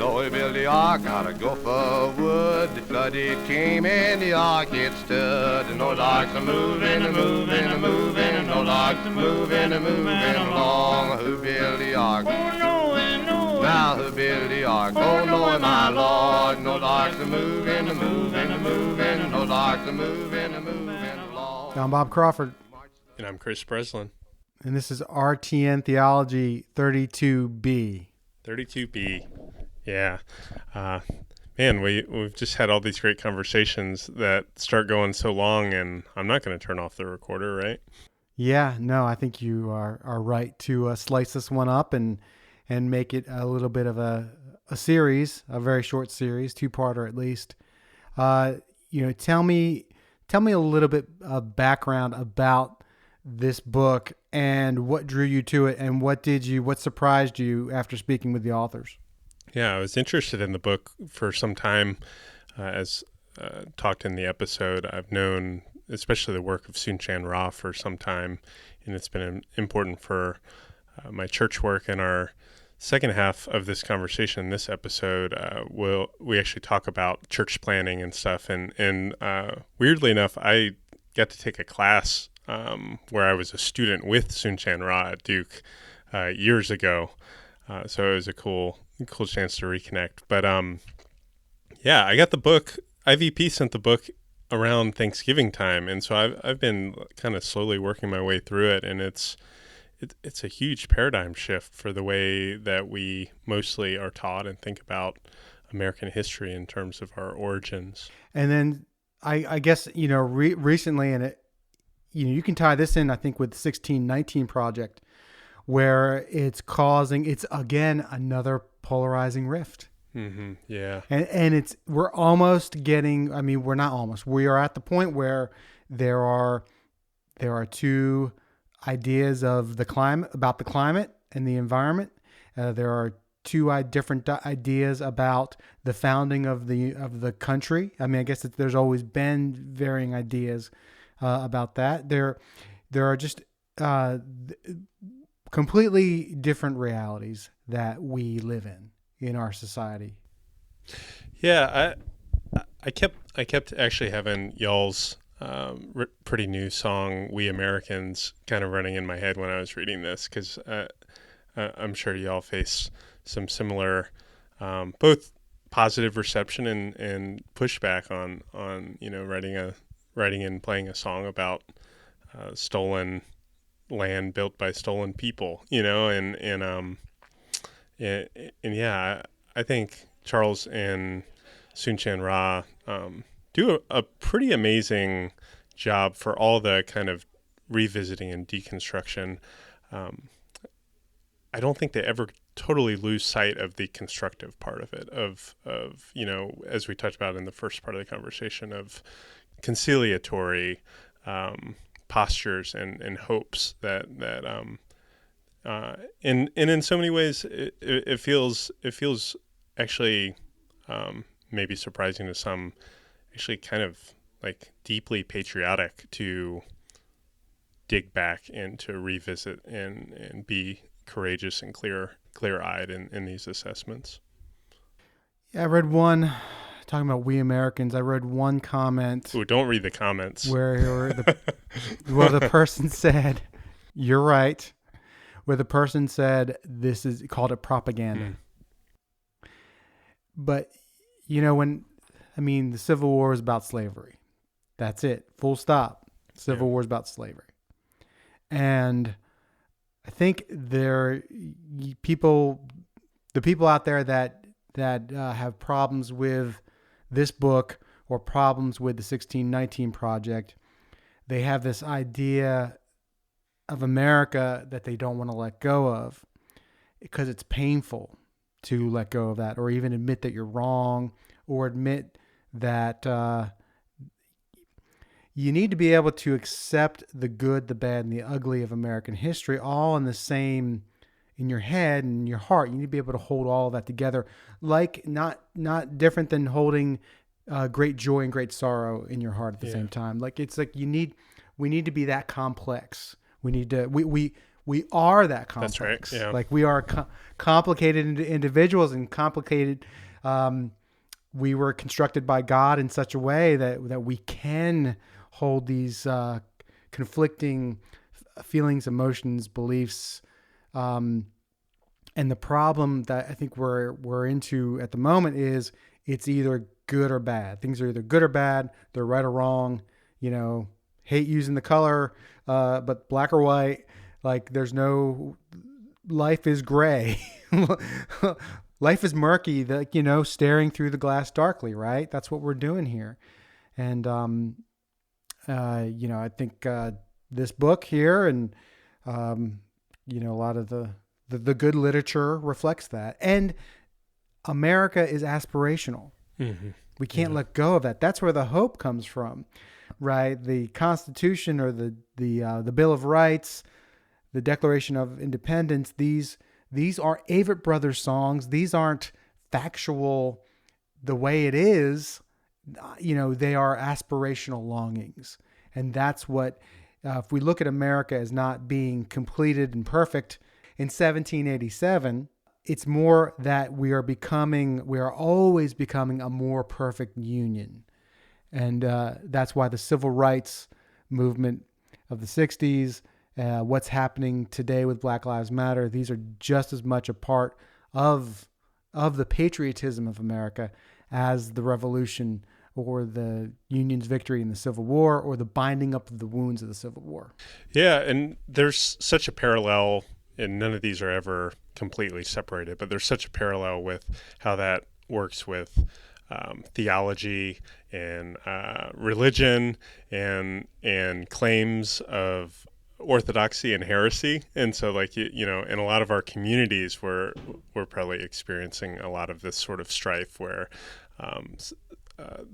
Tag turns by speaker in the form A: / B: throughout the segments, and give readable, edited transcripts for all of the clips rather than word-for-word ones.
A: Noah built the ark out of gopher wood. The flood it came and the ark it stood. And Noah's ark's a moving, a moving, a moving. And Noah's ark's a moving, a moving along. Who built the ark?
B: Oh, Noah, Noah.
A: Now who built the ark? Oh, Noah, my Lord. Noah's ark's a moving, a moving, a moving. Noah's ark's a moving, a moving along.
C: I'm Bob Crawford.
D: And I'm Chris Breslin.
C: And this is RTN Theology 32B.
D: 32B. Yeah. Man, we've just had all these great conversations that start going so long, and I'm not going to turn off the recorder, right?
C: Yeah, no, I think you are right to slice this one up and make it a little bit of a series, a very short series, two-parter at least. Tell me a little bit of background about this book and what drew you to it, and what surprised you after speaking with the authors?
D: Yeah, I was interested in the book for some time. As talked in the episode, I've known especially the work of Soong-Chan Rah for some time, and it's been important for my church work. In our second half of this conversation, this episode, we actually talk about church planning and stuff. And weirdly enough, I got to take a class where I was a student with Soong-Chan Rah at Duke years ago. So it was a cool chance to reconnect. But I got the book. IVP sent the book around Thanksgiving time, and so I've been kind of slowly working my way through it, and it's a huge paradigm shift for the way that we mostly are taught and think about American history in terms of our origins.
C: And then I guess recently, and you can tie this in, I think, with the 1619 project, where it's again another polarizing rift.
D: Mm-hmm. Yeah.
C: And we're almost getting, we're not almost, we are at the point where there are two ideas of about the climate and the environment. There are two different ideas about the founding of the country. I guess there's always been varying ideas about that. There are just completely different realities that we live in our society.
D: Yeah, I kept actually having y'all's pretty new song "We Americans" kind of running in my head when I was reading this, because I'm sure y'all face some similar both positive reception and pushback on writing and playing a song about stolen land built by stolen people, I think Charles and Soong-Chan Rah do a pretty amazing job for all the kind of revisiting and deconstruction. I don't think they ever totally lose sight of the constructive part of it, of as we talked about in the first part of the conversation, of conciliatory postures and hopes that in so many ways it feels actually maybe surprising to some, actually kind of like deeply patriotic to dig back and to revisit and be courageous and clear-eyed in these assessments.
C: Yeah, I read one talking about we Americans. I read one comment.
D: Ooh, don't read the comments.
C: Where the person said, "You're right," where the person said called it propaganda. But the Civil War is about slavery. That's it. Full stop. Civil War is about slavery. And I think the people out there that have problems with this book or problems with the 1619 project, they have this idea of America that they don't want to let go of because it's painful to let go of that, or even admit that you're wrong, or admit that you need to be able to accept the good, the bad, and the ugly of American history all in your head and your heart. You need to be able to hold all of that together, like not different than holding great joy and great sorrow in your heart at the same time. Like it's like we need to be that complex. We need to we are that
D: That's
C: complex.
D: right. Yeah.
C: Like we are complicated individuals and complicated. We were constructed by God in such a way that we can hold these conflicting feelings, emotions, beliefs. And the problem that I think we're into at the moment is it's either good or bad. Things are either good or bad. They're right or wrong. Hate using the color, but black or white. Like there's no, life is gray. Life is murky. Staring through the glass darkly. Right. That's what we're doing here. And I think this book here and a lot of the good literature reflects that. And America is aspirational.
D: Mm-hmm.
C: We can't let go of that. That's where the hope comes from, right? The Constitution or the Bill of Rights, the Declaration of Independence. These are Avett Brothers songs. These aren't factual the way it is. They are aspirational longings, and that's what. If we look at America as not being completed and perfect in 1787, it's more that we are always becoming a more perfect union. And that's why the civil rights movement of the 60s, what's happening today with Black Lives Matter, these are just as much a part of the patriotism of America as the revolution or the Union's victory in the Civil War or the binding up of the wounds of the Civil War.
D: Yeah, and there's such a parallel, and none of these are ever completely separated, but there's such a parallel with how that works with theology and religion and claims of orthodoxy and heresy. And so in a lot of our communities we're probably experiencing a lot of this sort of strife where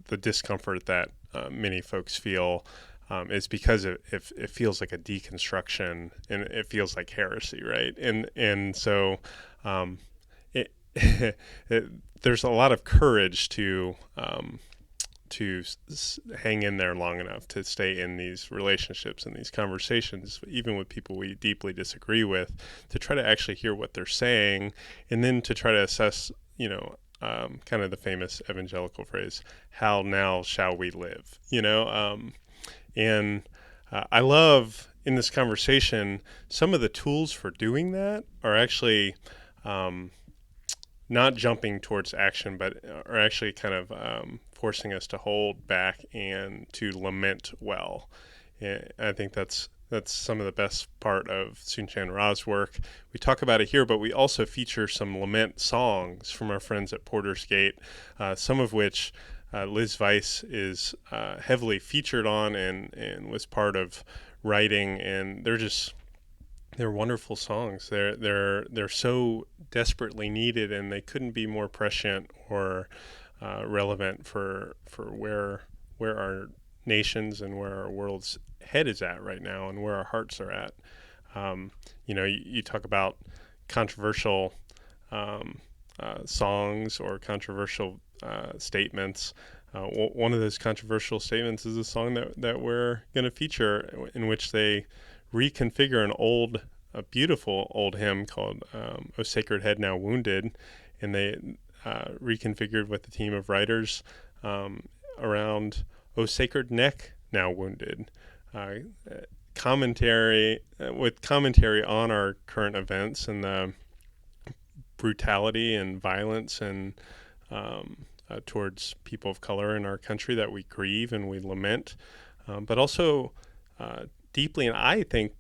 D: the discomfort that many folks feel is because it feels like a deconstruction and it feels like heresy, right? And so there's a lot of courage to hang in there long enough to stay in these relationships and these conversations, even with people we deeply disagree with, to try to actually hear what they're saying, and then to try to assess, kind of the famous evangelical phrase, how now shall we live? I love in this conversation, some of the tools for doing that are actually not jumping towards action, but are actually kind of forcing us to hold back and to lament well. And I think that's some of the best part of Soong-Chan Rah's work. We talk about it here, but we also feature some lament songs from our friends at Porter's Gate, some of which Liz Weiss is heavily featured on and was part of writing, and they're wonderful songs. They're so desperately needed, and they couldn't be more prescient or relevant for where our nations and where our world's head is at right now and where our hearts are at. You talk about controversial songs or controversial statements. One of those controversial statements is a song that we're going to feature, in which they reconfigure a beautiful old hymn called O Sacred Head Now Wounded, and they reconfigured with a team of writers around O Sacred Neck Now Wounded, commentary on our current events and the brutality and violence and towards people of color in our country that we grieve and we lament, but also deeply, and I think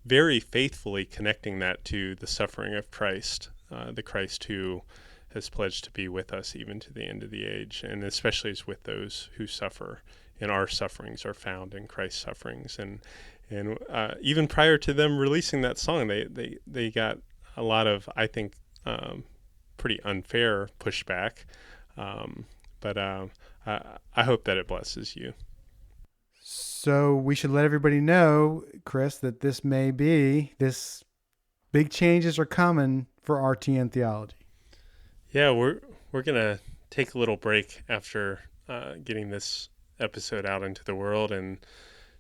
D: very faithfully, connecting that to the suffering of Christ, the Christ who has pledged to be with us even to the end of the age, and especially is with those who suffer. And our sufferings are found in Christ's sufferings. And even prior to them releasing that song, they got a lot of, I think, pretty unfair pushback. But I hope that it blesses you.
C: So we should let everybody know, Chris, that this big changes are coming for RTN Theology.
D: Yeah, we're gonna take a little break after getting this episode out into the world and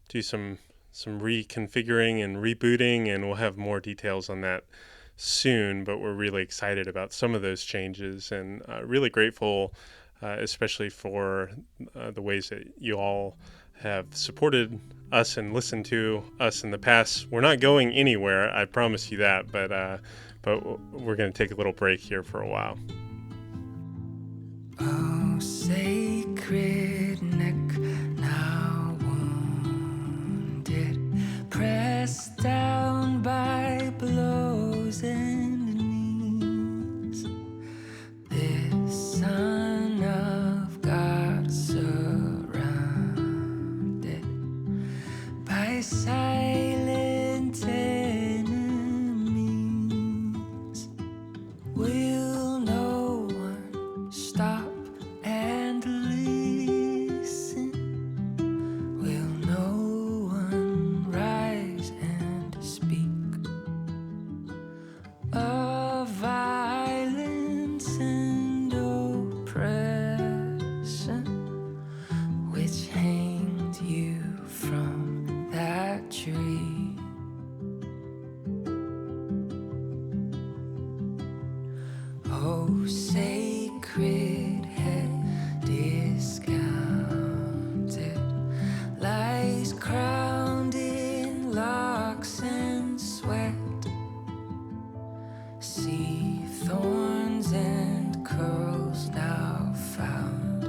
D: do some some reconfiguring and rebooting, and we'll have more details on that soon, but we're really excited about some of those changes, and really grateful, especially for the ways that you all have supported us and listened to us in the past. We're not going anywhere, I promise you that, but we're going to take a little break here for a while.
B: Oh, sacred neck, now wounded, pressed down by blows and knees. This Son of God surrounded by silent enemies. Will no one stop and listen? Will no one rise and speak of violence and oppression, which hanged you from that tree? Oh, sacred head discounted, lies crowned in locks and sweat. See thorns and curls now found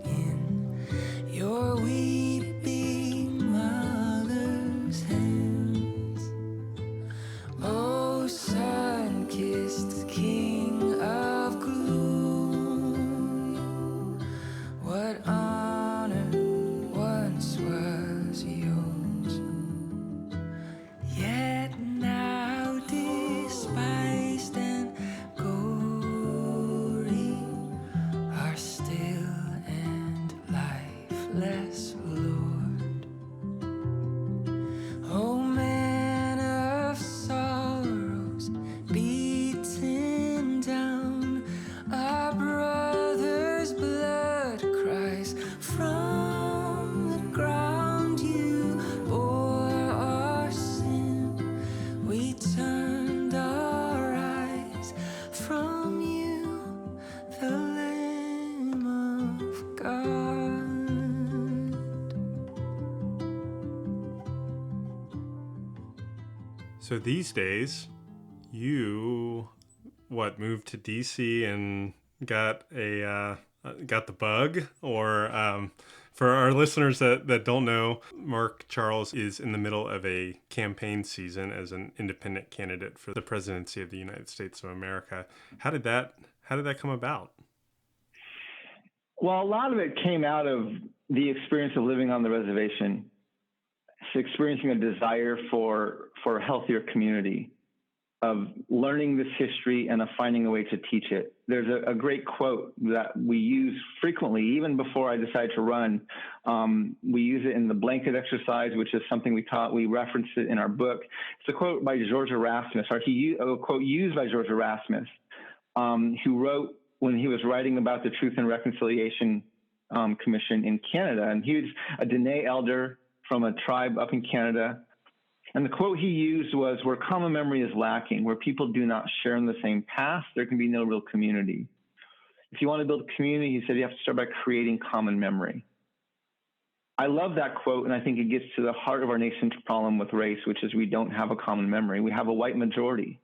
B: in your weeping mother's hands. Oh, sun-kissed King of gloom, what honor once was yours, yet now despised and gory, are still and lifeless, Lord. Oh, man of sorrows, beaten down, our brother's blood cries from the ground. You bore our sin, we turned our eyes from you, the Lamb of God.
D: So these days, you moved to DC and got the bug, or for our listeners that don't know, Mark Charles is in the middle of a campaign season as an independent candidate for the presidency of the United States of America. How did that come about?
E: Well, a lot of it came out of the experience of living on the reservation, experiencing a desire for a healthier community, of learning this history and of finding a way to teach it. There's a great quote that we use frequently, even before I decided to run. We use it in the blanket exercise, which is something we taught. We referenced it in our book. It's a quote by George Erasmus, a quote used by George Erasmus, who wrote when he was writing about the Truth and Reconciliation Commission in Canada. And he was a Dene elder from a tribe up in Canada. And the quote he used was, where common memory is lacking, where people do not share in the same past, there can be no real community. If you want to build a community, he said, you have to start by creating common memory. I love that quote, and I think it gets to the heart of our nation's problem with race, which is we don't have a common memory. We have a white majority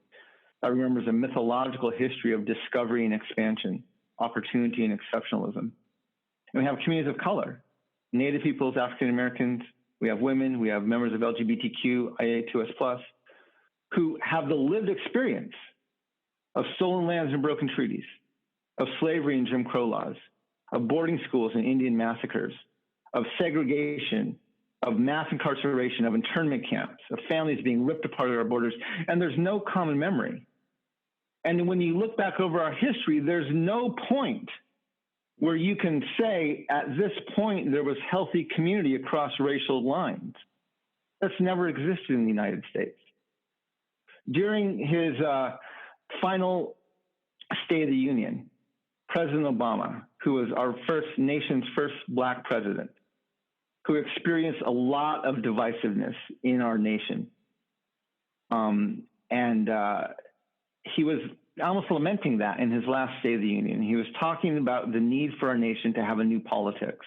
E: that remembers a mythological history of discovery and expansion, opportunity and exceptionalism. And we have communities of color, Native peoples, African Americans. We have women, we have members of LGBTQIA2S+, who have the lived experience of stolen lands and broken treaties, of slavery and Jim Crow laws, of boarding schools and Indian massacres, of segregation, of mass incarceration, of internment camps, of families being ripped apart at our borders, and there's no common memory. And when you look back over our history, there's no point where you can say, at this point, there was healthy community across racial lines. That's never existed in the United States. During his final State of the Union, President Obama, who was our nation's first Black president, who experienced a lot of divisiveness in our nation. He was almost lamenting that in his last State of the Union. He was talking about the need for our nation to have a new politics.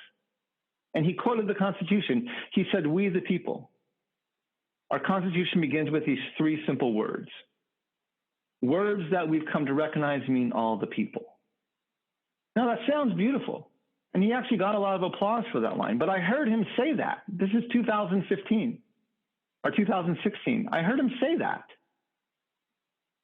E: And he quoted the Constitution. He said, "We the people." Our Constitution begins with these three simple words. Words that we've come to recognize mean all the people. Now that sounds beautiful. And he actually got a lot of applause for that line. But I heard him say that. This is 2015 or 2016. I heard him say that.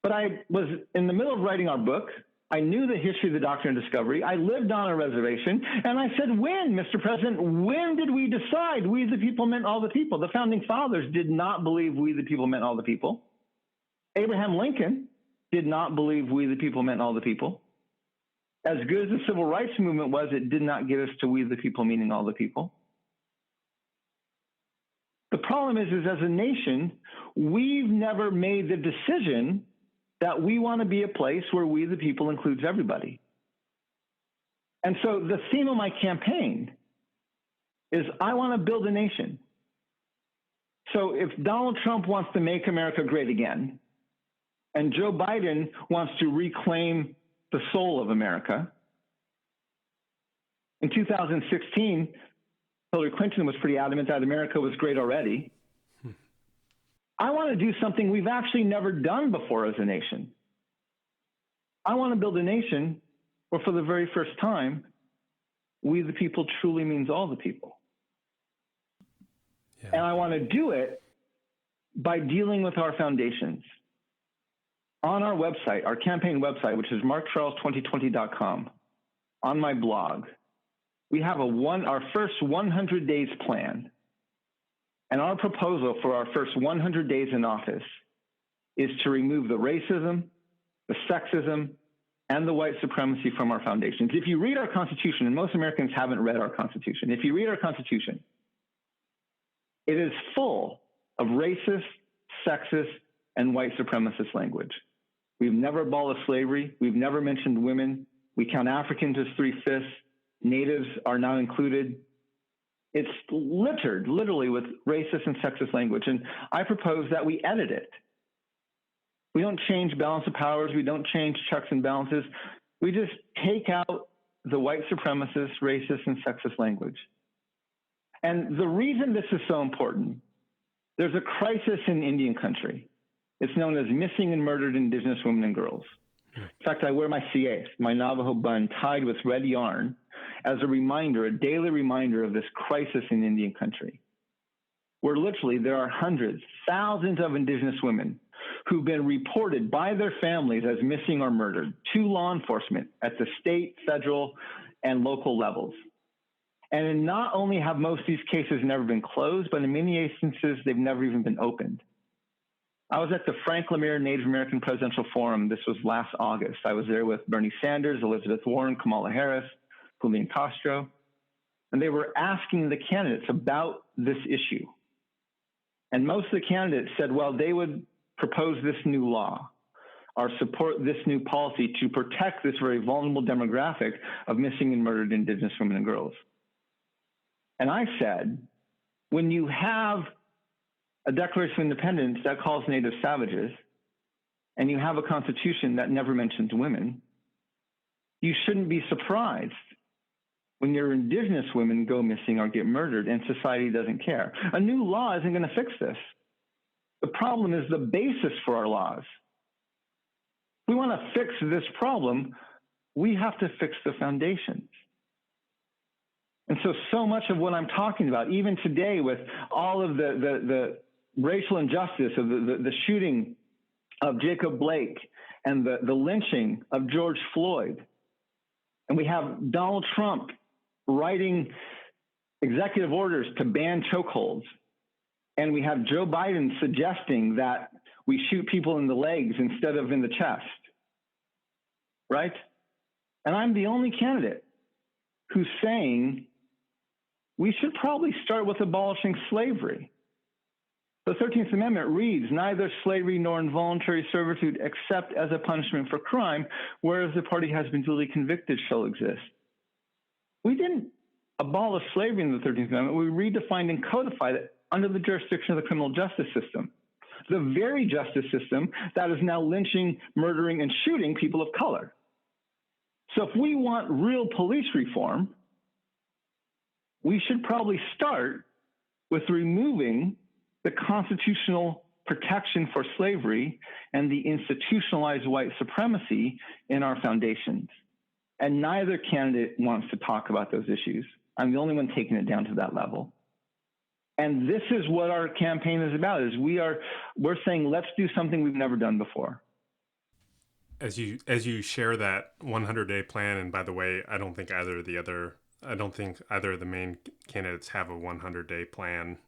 E: But I was in the middle of writing our book. I knew the history of the Doctrine of Discovery. I lived on a reservation. And I said, when, Mr. President, when did we decide we the people meant all the people? The founding fathers did not believe we the people meant all the people. Abraham Lincoln did not believe we the people meant all the people. As good as the civil rights movement was, it did not get us to we the people meaning all the people. The problem is as a nation, we've never made the decision that we want to be a place where we the people includes everybody. And so the theme of my campaign is I want to build a nation. So if Donald Trump wants to make America great again, and Joe Biden wants to reclaim the soul of America, in 2016, Hillary Clinton was pretty adamant that America was great already. I want to do something we've actually never done before as a nation. I want to build a nation where for the very first time, we the people truly means all the people. Yeah. And I want to do it by dealing with our foundations. On our website, our campaign website, which is markcharles2020.com, on my blog, we have our first 100 days plan. And our proposal for our first 100 days in office is to remove the racism, the sexism, and the white supremacy from our foundations. If you read our Constitution, and most Americans haven't read our Constitution, if you read our Constitution, it is full of racist, sexist, and white supremacist language. We've never abolished slavery. We've never mentioned women. We count Africans as 3/5. Natives are not included. It's littered literally with racist and sexist language. And I propose that we edit it. We don't change balance of powers. We don't change checks and balances. We just take out the white supremacist, racist, and sexist language. And the reason this is so important, there's a crisis in Indian country. It's known as missing and murdered Indigenous women and girls. In fact, I wear my CA, my Navajo bun, tied with red yarn as a reminder, a daily reminder of this crisis in Indian country, where literally there are hundreds, thousands of Indigenous women who've been reported by their families as missing or murdered to law enforcement at the state, federal, and local levels. And not only have most of these cases never been closed, but in many instances, they've never even been opened. I was at the Frank Lemire Native American Presidential Forum. This was last August. I was there with Bernie Sanders, Elizabeth Warren, Kamala Harris, Julian Castro, and they were asking the candidates about this issue. And most of the candidates said, well, they would propose this new law or support this new policy to protect this very vulnerable demographic of missing and murdered Indigenous women and girls. And I said, when you have a Declaration of Independence that calls natives savages, and you have a constitution that never mentions women, you shouldn't be surprised when your Indigenous women go missing or get murdered and society doesn't care. A new law isn't going to fix this. The problem is the basis for our laws. If we want to fix this problem, we have to fix the foundations. And so much of what I'm talking about, even today with all of the racial injustice of the shooting of Jacob Blake and the lynching of George Floyd, and we have Donald Trump writing executive orders to ban chokeholds, and we have Joe Biden suggesting that we shoot people in the legs instead of in the chest, right? And I'm the only candidate who's saying we should probably start with abolishing slavery. The 13th Amendment reads, neither slavery nor involuntary servitude except as a punishment for crime, whereas the party has been duly convicted shall exist. We didn't abolish slavery in the 13th Amendment, we redefined and codified it under the jurisdiction of the criminal justice system, the very justice system that is now lynching, murdering, and shooting people of color. So if we want real police reform, we should probably start with removing the constitutional protection for slavery and the institutionalized white supremacy in our foundations. And neither candidate wants to talk about those issues. I'm the only one taking it down to that level. And this is what our campaign is about, is we're saying, let's do something we've never done before.
D: As you share that 100-day plan, and by the way, I don't think either of the main candidates have a 100-day plan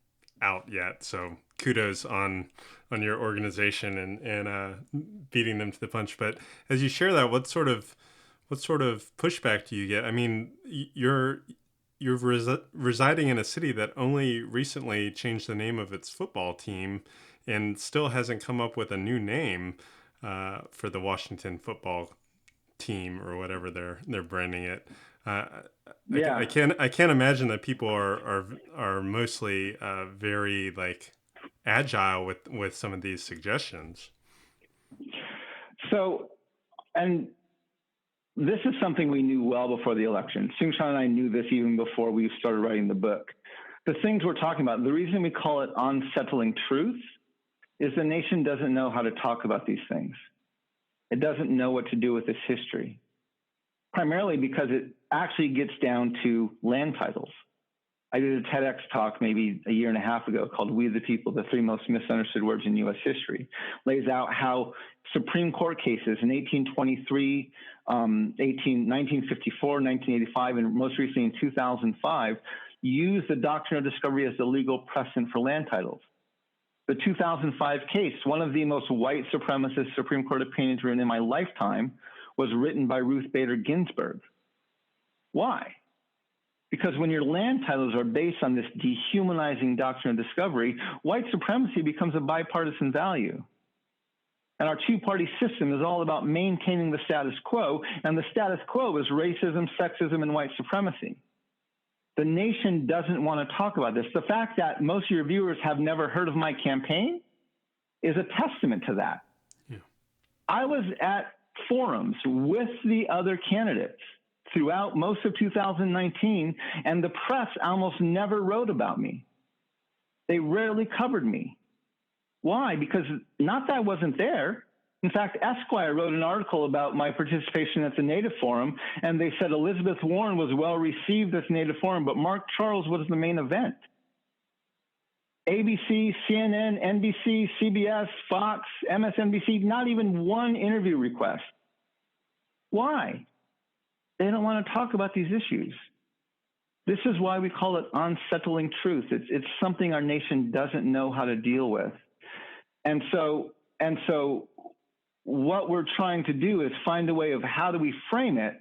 D: out yet. So kudos on your organization and beating them to the punch. But as you share that, what sort of pushback do you get? I mean, you're residing in a city that only recently changed the name of its football team and still hasn't come up with a new name for the Washington football team or whatever they're branding it. I can't imagine that people are mostly very like agile with some of these suggestions.
E: So, and this is something we knew well before the election. Soong-Chan and I knew this even before we started writing the book. The things we're talking about, the reason we call it unsettling truth is the nation doesn't know how to talk about these things. It doesn't know what to do with its history, primarily because it actually gets down to land titles. I did a TEDx talk maybe a year and a half ago called We the People, the 3 most misunderstood words in U.S. history, lays out how Supreme Court cases in 1823, 1954, 1985, and most recently in 2005, use the Doctrine of Discovery as the legal precedent for land titles. The 2005 case, one of the most white supremacist Supreme Court opinions written in my lifetime, was written by Ruth Bader Ginsburg. Why? Because when your land titles are based on this dehumanizing Doctrine of Discovery, white supremacy becomes a bipartisan value. And our two-party system is all about maintaining the status quo, and the status quo is racism, sexism, and white supremacy. The nation doesn't want to talk about this. The fact that most of your viewers have never heard of my campaign is a testament to that. Yeah. I was at forums with the other candidates throughout most of 2019, and the press almost never wrote about me. They rarely covered me. Why? Because not that I wasn't there. In fact, Esquire wrote an article about my participation at the Native Forum, and they said Elizabeth Warren was well received at the Native Forum, but Mark Charles was the main event. ABC, CNN, NBC, CBS, Fox, MSNBC, not even one interview request. Why? They don't want to talk about these issues. This is why we call it unsettling truth. It's something our nation doesn't know how to deal with. And so what we're trying to do is find a way of how do we frame it.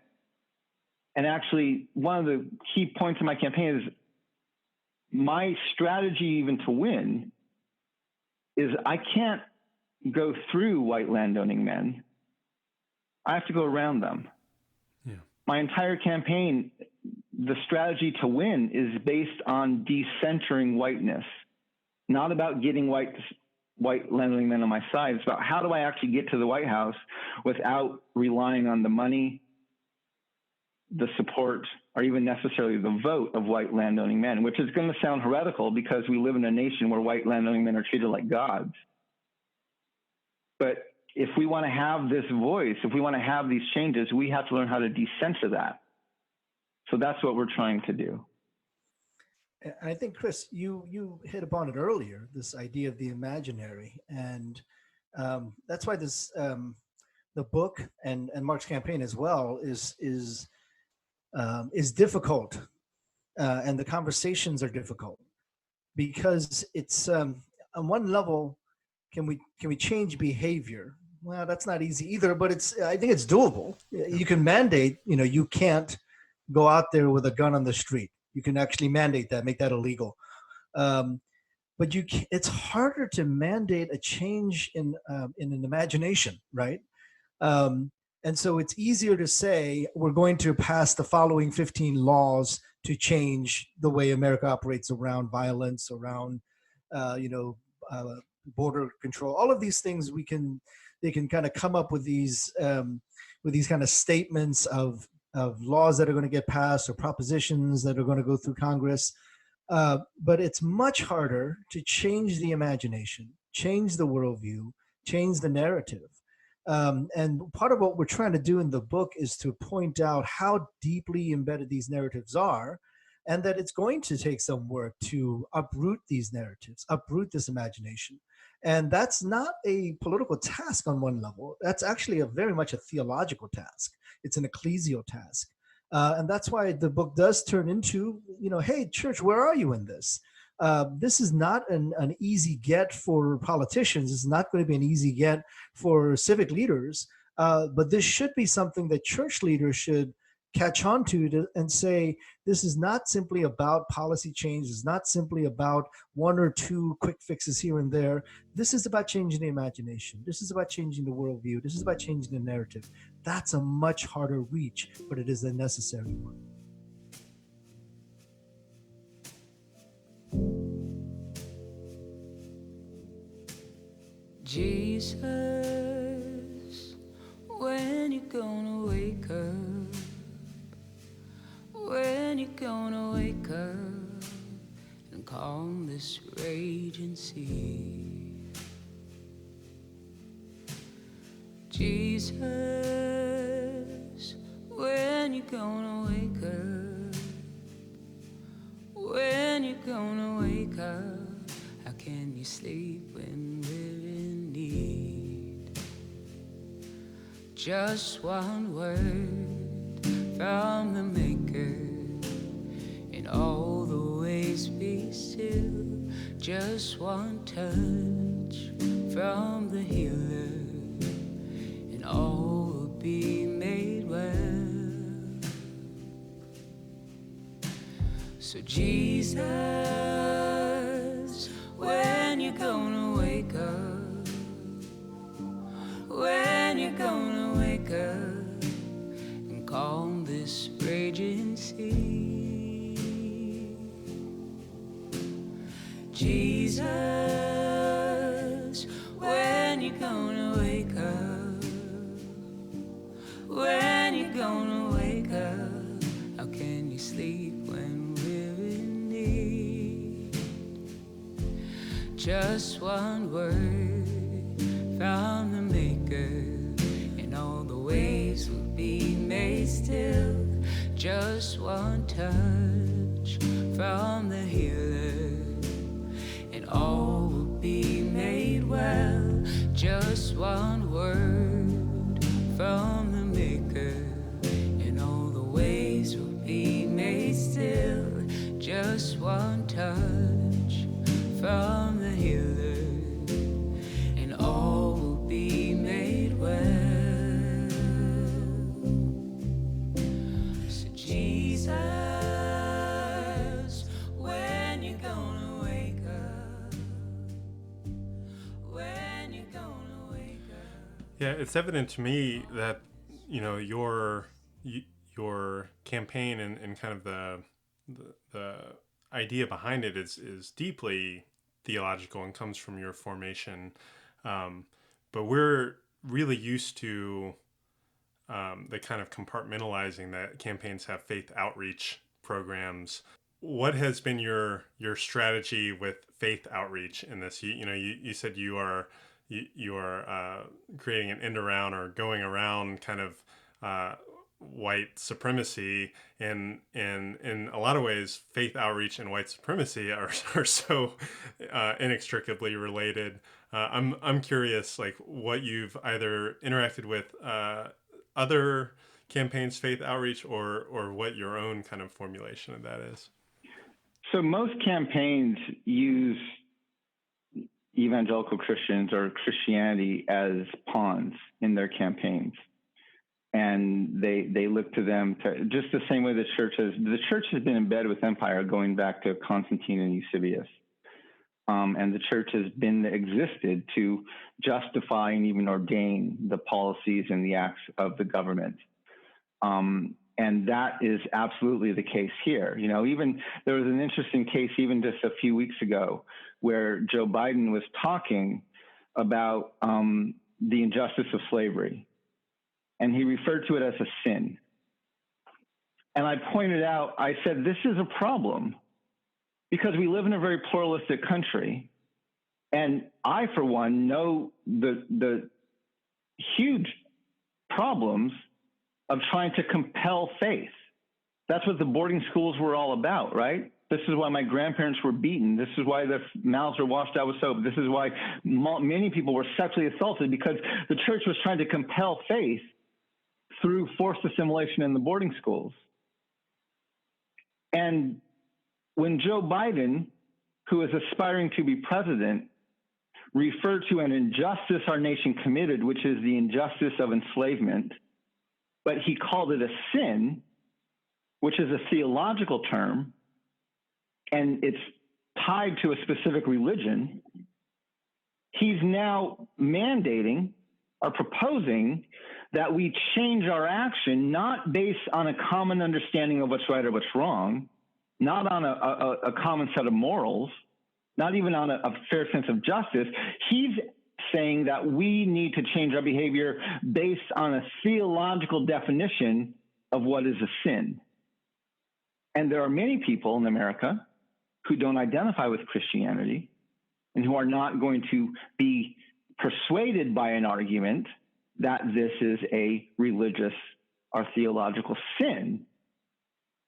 E: And actually, one of the key points in my campaign is my strategy even to win is I can't go through white landowning men. I have to go around them. Yeah. My entire campaign, the strategy to win is based on decentering whiteness, not about getting white landowning men on my side. It's about how do I actually get to the White House without relying on the money, the support, or even necessarily the vote of white landowning men, which is going to sound heretical because we live in a nation where white landowning men are treated like gods. But if we want to have this voice, if we want to have these changes, we have to learn how to decenter that. So that's what we're trying to do.
F: I think, Chris, you hit upon it earlier, this idea of the imaginary. And that's why this the book and Mark's campaign as well is difficult. And the conversations are difficult because it's on one level, can we change behavior? Well, that's not easy either, but I think it's doable. You can mandate, you can't go out there with a gun on the street. You can actually mandate that, make that illegal. But it's harder to mandate a change in an imagination, right? And so it's easier to say, we're going to pass the following 15 laws to change the way America operates around violence, around border control. All of these things they can kind of come up with these kind of statements of laws that are going to get passed or propositions that are going to go through Congress. But it's much harder to change the imagination, change the worldview, change the narrative. And part of what we're trying to do in the book is to point out how deeply embedded these narratives are, and that it's going to take some work to uproot these narratives, uproot this imagination. And that's not a political task on one level. That's actually very much a theological task. It's an ecclesial task. And that's why the book does turn into, hey, church, where are you in this? This is not an easy get for politicians. It's not going to be an easy get for civic leaders. But this should be something that church leaders should catch on to and say, this is not simply about policy change. It's not simply about one or two quick fixes here and there. This is about changing the imagination. This is about changing the worldview. This is about changing the narrative. That's a much harder reach, but it is a necessary one.
B: Jesus, when you gonna wake up? When you gonna wake up and calm this raging sea? Jesus, when you gonna wake up? When you gonna wake up? How can you sleep when we're in need? Just one word from the Maker, in all the ways be still. Just one touch from the Healer, and all will be made well. So Jesus, when you gonna wake up? When you gonna wake up? Calm this raging sea. Jesus, when you gonna wake up? When you gonna wake up? How can you sleep when we're in need? Just one word from the Maker, and all the ways will be made still. Just one touch from the Healer, and all will be made well. Just one word from the Maker, and all the ways will be made still. Just one touch from the Healer, and all will be made well. Jesus, when you gonna wake up? When you gonna wake up?
D: Yeah, it's evident to me that your campaign and kind of the idea behind it is deeply theological and comes from your formation, but we're really used to the kind of compartmentalizing that campaigns have faith outreach programs. What has been your strategy with faith outreach in this? You said you are creating an end around or going around kind of white supremacy, and in a lot of ways faith outreach and white supremacy are so inextricably related. I'm curious, like, what you've either interacted with other campaigns, faith outreach, or what your own kind of formulation of that is.
E: So most campaigns use evangelical Christians or Christianity as pawns in their campaigns. And they look to them to, just the same way the church has been embedded with empire going back to Constantine and Eusebius. And the church has existed to justify and even ordain the policies and the acts of the government. And that is absolutely the case here. Even there was an interesting case even just a few weeks ago where Joe Biden was talking about the injustice of slavery, and he referred to it as a sin. And I pointed out, I said, this is a problem because we live in a very pluralistic country. And I, for one, know the huge problems of trying to compel faith. That's what the boarding schools were all about, right? This is why my grandparents were beaten. This is why their mouths were washed out with soap. This is why many people were sexually assaulted, because the church was trying to compel faith through forced assimilation in the boarding schools. And when Joe Biden, who is aspiring to be president, referred to an injustice our nation committed, which is the injustice of enslavement, but he called it a sin, which is a theological term, and it's tied to a specific religion, he's now mandating or proposing that we change our action, not based on a common understanding of what's right or what's wrong, not on a common set of morals, not even on a fair sense of justice. He's saying that we need to change our behavior based on a theological definition of what is a sin. And there are many people in America who don't identify with Christianity and who are not going to be persuaded by an argument that this is a religious or theological sin.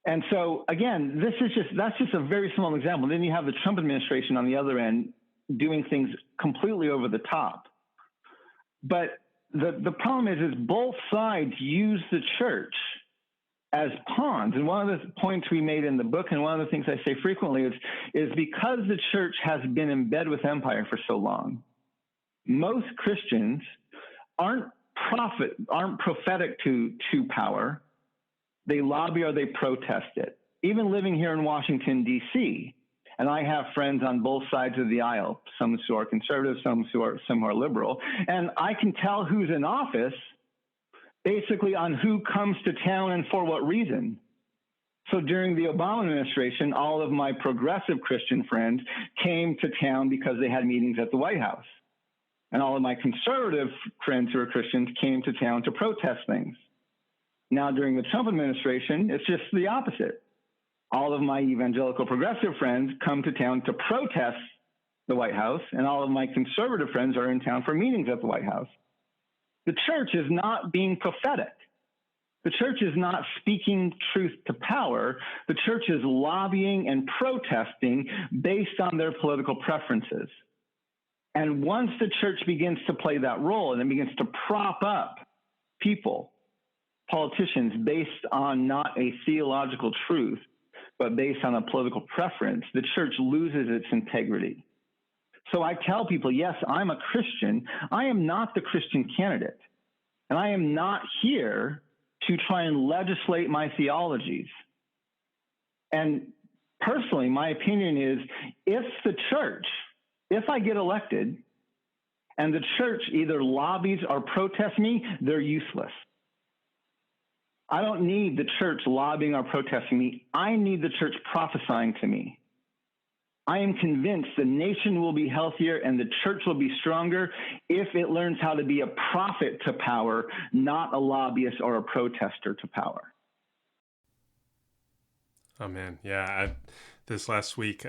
E: And so, again, that's just a very small example. Then you have the Trump administration on the other end doing things completely over the top. But the problem is both sides use the church as pawns. And one of the points we made in the book, and one of the things I say frequently, is because the church has been in bed with empire for so long, most Christians aren't prophetic to power. They lobby or they protest it. Even living here in Washington, D.C., and I have friends on both sides of the aisle, some who are conservative, some who are liberal, and I can tell who's in office basically on who comes to town and for what reason. So during the Obama administration, all of my progressive Christian friends came to town because they had meetings at the White House. And all of my conservative friends who are Christians came to town to protest things. Now, during the Trump administration, it's just the opposite. All of my evangelical progressive friends come to town to protest the White House, and all of my conservative friends are in town for meetings at the White House. The church is not being prophetic. The church is not speaking truth to power. The church is lobbying and protesting based on their political preferences. And once the church begins to play that role and it begins to prop up people, politicians, based on not a theological truth, but based on a political preference, the church loses its integrity. So I tell people, yes, I'm a Christian. I am not the Christian candidate. And I am not here to try and legislate my theologies. And personally, my opinion is if I get elected and the church either lobbies or protests me, they're useless. I don't need the church lobbying or protesting me. I need the church prophesying to me. I am convinced the nation will be healthier and the church will be stronger if it learns how to be a prophet to power, not a lobbyist or a protester to power.
D: Oh man, yeah. This last week,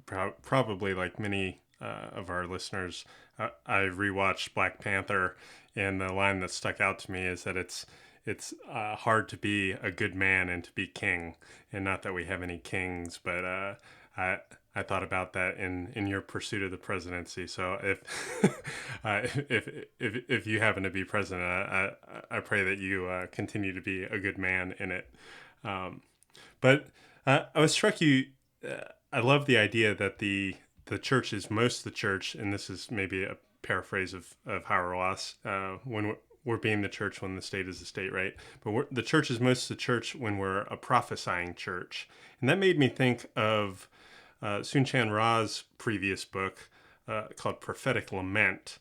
D: probably like many of our listeners, I rewatched Black Panther, and the line that stuck out to me is that it's hard to be a good man and to be king, and not that we have any kings, but I thought about that in your pursuit of the presidency. So if you happen to be president, I pray that you continue to be a good man in it. But I was struck I love the idea that the church is most the church, and this is maybe a paraphrase of Howard Ross, when we're being the church when the state is the state, right? But the church is most the church when we're a prophesying church. And that made me think of Soong-Chan Rah's previous book called Prophetic Lament,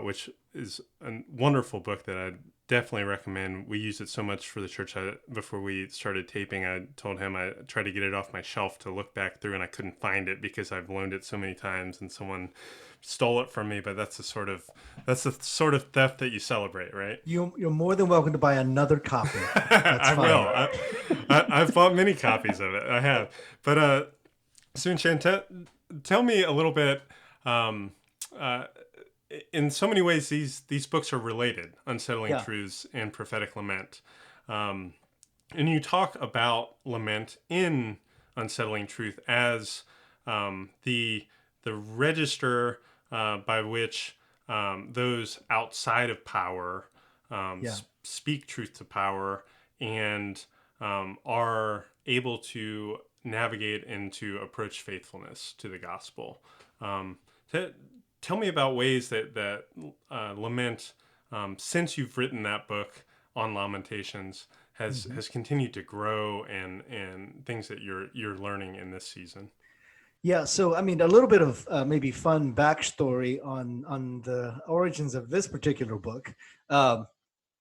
D: which is a wonderful book that I'd definitely recommend. We use it so much for the church. Before we started taping, I told him I tried to get it off my shelf to look back through, and I couldn't find it because I've loaned it so many times and someone stole it from me. But that's the sort of theft that you celebrate, right?
F: You're more than welcome to buy another copy. That's
D: I
F: fine.
D: will. I've bought many copies of it. I have. But Soong-Chan, tell me a little bit. In so many ways, these books are related: Unsettling Truths and Prophetic Lament. And you talk about lament in Unsettling Truth as the register by which those outside of power speak truth to power and are able to navigate and to approach faithfulness to the gospel. Tell me about ways that lament, since you've written that book on Lamentations, has continued to grow, and things that you're learning in this season.
F: Yeah, so I mean, a little bit of maybe fun backstory on the origins of this particular book.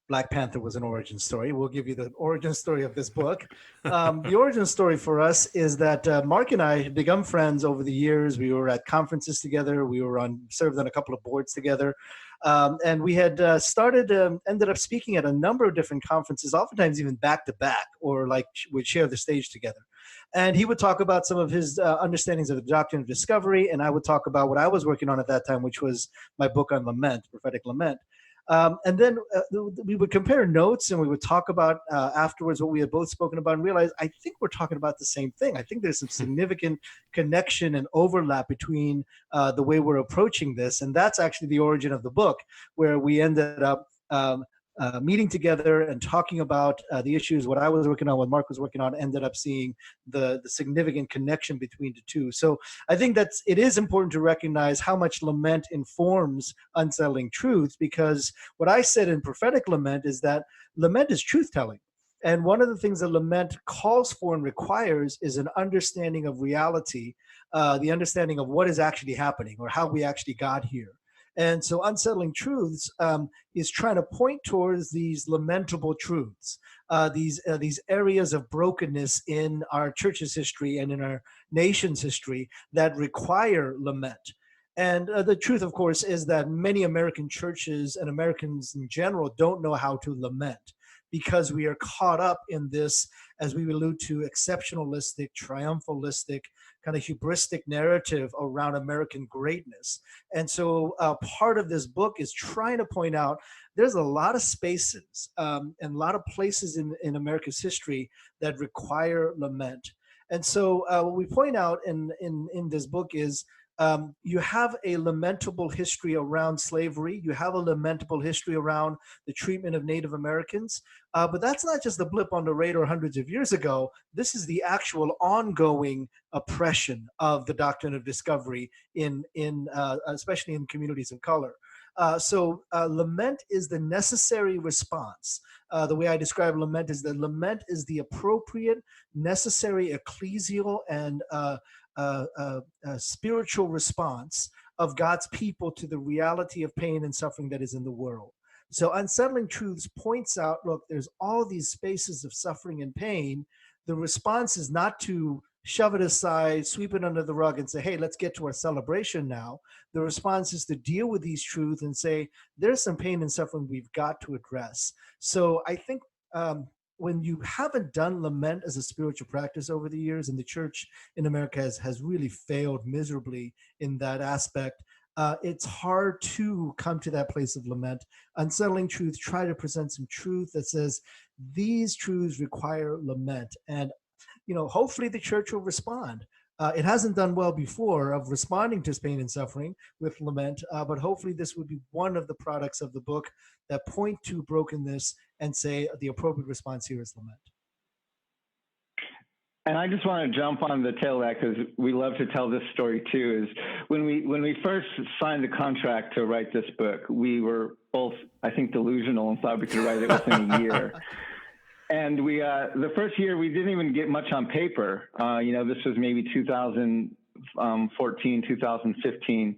F: Black Panther was an origin story. We'll give you the origin story of this book. The origin story for us is that Mark and I had become friends over the years. We were at conferences together. We were served on a couple of boards together. And we had ended up speaking at a number of different conferences, oftentimes even back to back, or like we'd share the stage together. And he would talk about some of his understandings of the Doctrine of Discovery, and I would talk about what I was working on at that time, which was my book on lament, prophetic lament. And then we would compare notes, and we would talk about afterwards what we had both spoken about, and realize I think we're talking about the same thing. I think there's some significant connection and overlap between the way we're approaching this. And that's actually the origin of the book, where we ended up meeting together and talking about the issues, what I was working on, what Mark was working on, ended up seeing the significant connection between the two. So I think it is important to recognize how much lament informs Unsettling Truths, because what I said in prophetic lament is that lament is truth-telling. And one of the things that lament calls for and requires is an understanding of reality, the understanding of what is actually happening or how we actually got here. And so Unsettling Truths is trying to point towards these lamentable truths, these areas of brokenness in our church's history and in our nation's history that require lament. And the truth, of course, is that many American churches and Americans in general don't know how to lament, because we are caught up in this, as we allude to, exceptionalistic, triumphalistic, kind of hubristic narrative around American greatness. And so part of this book is trying to point out there's a lot of spaces and a lot of places in America's history that require lament. And so what we point out in this book is you have a lamentable history around slavery. You have a lamentable history around the treatment of Native Americans. But that's not just a blip on the radar hundreds of years ago. This is the actual ongoing oppression of the Doctrine of Discovery especially in communities of color. So lament is the necessary response. The way I describe lament is that lament is the appropriate, necessary ecclesial and spiritual response of God's people to the reality of pain and suffering that is in the world. So Unsettling Truths points out, look, there's all these spaces of suffering and pain. The response is not to shove it aside, sweep it under the rug and say, hey, let's get to our celebration now. The response is to deal with these truths and say, there's some pain and suffering we've got to address. So I think when you haven't done lament as a spiritual practice over the years, and the church in America has really failed miserably in that aspect, it's hard to come to that place of lament. Unsettling Truth try to present some truth that says these truths require lament, and hopefully the church will respond. It hasn't done well before of responding to pain and suffering with lament, but hopefully this would be one of the products of the book that point to brokenness and say the appropriate response here is lament.
E: And I just want to jump on the tail of that, because we love to tell this story too, is when we first signed the contract to write this book, we were both, I think, delusional and thought we could write it within a year. And we the first year, we didn't even get much on paper. This was maybe 2014, 2015.